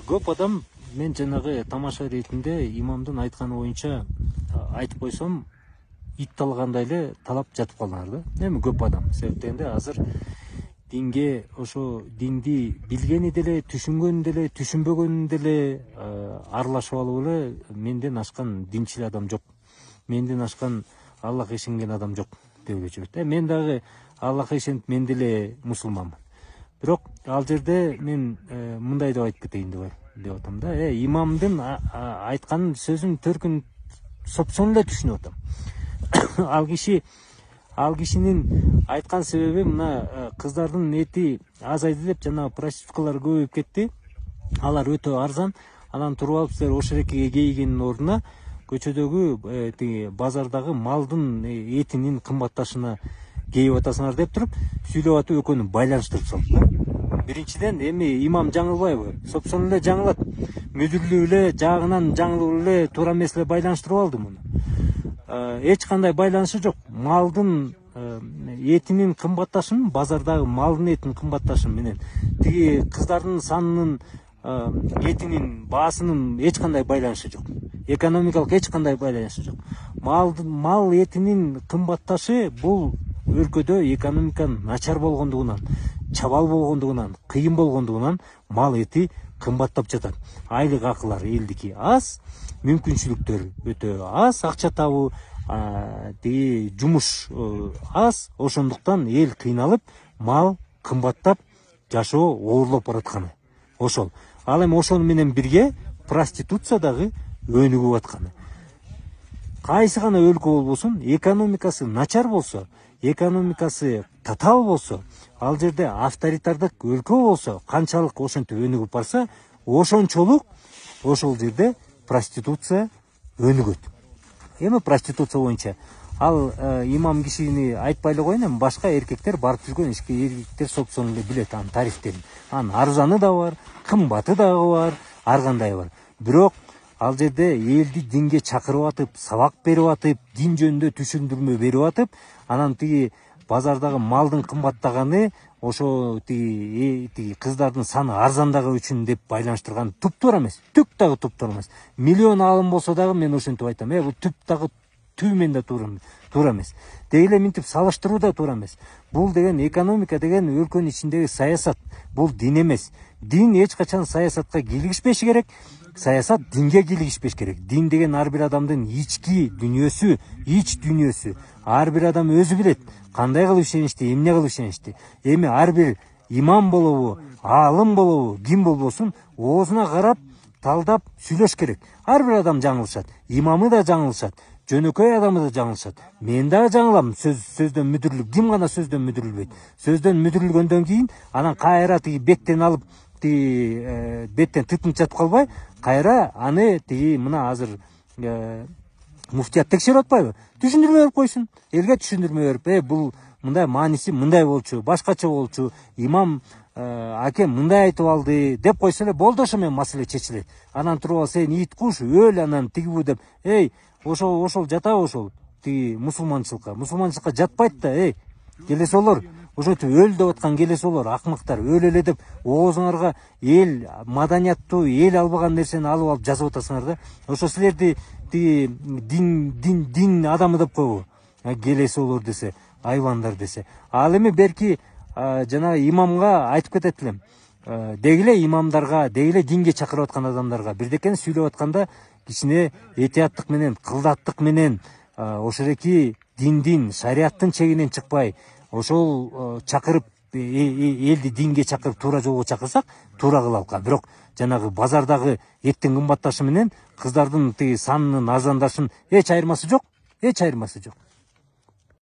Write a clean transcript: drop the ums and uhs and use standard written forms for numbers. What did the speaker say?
Көп адам мен жанагы тамаша иретинде имамдын айтканы боюнча айтып койсом ит талгандай эле талап жатып калганар да. Эми көп адам себеп дегенде азыр динге ошо динди билгени деле, түшүнгөнү деле, түшүнбөгөнү деле аралашып алып эле менден ашкан динчил адам жок. Менден ашкан Аллахка ишенген адам жок деп эле жүрөт. Мен дагы Аллахка ишенип мен деле мусулманмын. Бирок ал жерде мен мындай деп айтып кетейин деп атам да. Имамдын айткан сөзүн төркүн сопсон эле түшүнүп атам. Ал кишинин айткан себеби мына кыздардын эти азайды деп жана проституткалар көбөйүп кетти. Алар өтө арзан. Анан туруп алып силер ошерекеге кейигенин ордуна көчөдөгү тиги базардагы малдын этинин кымбатташына кейип атасыңар деп туруп сүйлөп атып экөөнү байланыштырып салды да. Биринчиден эми имам жаңылбайбы? Сопсон эле жаңылат. Мүдүрлүү эле жагынан жаңылып эле туура эмес эле байланыштырып алды муну. Эч кандай байланышы жок. Малдын этинин кымбатташын, базардагы малдын этинин кымбатташын менен тиги кыздардын санынын этинин баасынын эч кандай байланышы жок. Экономикалык эч кандай байланышы жок. Мал этинин кымбатташы бул өлкөдө экономика начар болгондугунан, чабал болгондугунан, кыйын болгондугунан мал эти кымбаттап жатат. Айлык акылар элдики аз, мүмкүнчүлүктөр өтө аз, акча табуу тиги жумуш аз, ошондуктан эл кыйналып, мал кымбаттап, жашоо оорлоп баратканы. Ошол. Ал эми ошону менен бирге проституция дагы өнүгүп атканы. Кайсы гана өлкө болбосун, экономикасы начар болсо, экономикасы татаал болсо, ал жерде авторитардык өлкө болсо, канчалык ошентип өнүгүп барса, ошончолук ошол жерде проституция өнүгөт. Эми проституция боюнча ал имам кишини айтпай эле коеюн, эми башка эркектер барып жүргөн эркектер сопсон эле билет анын тарифтерин. Анын арзаны да бар, кымбаты дагы бар, ар кандай бар. Бирок ал жерде элди динге чакырып атып, сабак берип атып, дин жөнүндө түшүндүрмө берип атып, анан тиги базардагы малдын кымбаттаганы ошо тиги кыздардын саны арзандагы үчүн деп байланыштырган туптуура эмес. Түк дагы туптуура эмес. Миллион алым болсо дагы мен ошентип айтам. Бул түп дагы түбү да туура эмес. Деги эле минтип салыштыруу да туура эмес. Бул деген экономика деген өлкөнүн ичиндеги саясат. Бул дин эмес. Дин эч качан саясатка кийлигишпеши керек. Саясат динге кийлигишпеш керек. Дин деген ар бир адамдын ички дүнүйөсү, ич дүнүйөсү. Ар бир адам өзү билет кандай кылып ишеништи, эмне кылып ишеништи. Эми ар бир имам болобу, аалым болобу, ким болбосун, оозуна карап, талдап сүйлөш керек. Ар бир адам жаңылышат. Имамы да жаңылышат. Жөнөкөй адамы да жаңылышат. Мен дагы жаңылам. Сөздөн мүдүрүлүп, ким гана сөздөн мүдүрүлбөйт. Сөздөн мүдүрүлгөндөн кийин анан кайра тиги беттен алып, беттен тытынып жатып калбай, кайра аны тиги мына азыр муфтият текшерип атпайбы? Түшүндүрмө берип койсун. Элге түшүндүрмө берип, бул мындай мааниси мындай болчу, башкача болчу, имам акем мындай айтып алды деп койсо эле болду, ошо менен маселе чечилет. Анан туруп алып сен ит куш, өл анан тигибу деп, ошол жатабы ошол тиги мусулманчылыкка жатпайт да, келесолор, ошентип өл деп аткан келесолор, акмактар, өл эле деп оозуңарга эл маданияттуу, эл албаган нерсени алып жазып атасыңар да. Ошо силерди тиги дин адамы деп койбу. Келесолор десе, айвандар десе. Ал эми берки жанагы имамга айтып кетет элем. Деги эле имамдарга, деги эле динге чакырып аткан адамдарга бирдекени сүйлөп атканда кичине этияттык менен, кылдаттык менен ошереки диндин, шариаттын чегинен чыкпай, ошол чакырып элди динге чакырып туура жолго чакырсак, туура кылалка. Бирок жанагы базардагы эттин кымбатташы менен кыздардын тиги санынын арзандашын эч айырмасы жок.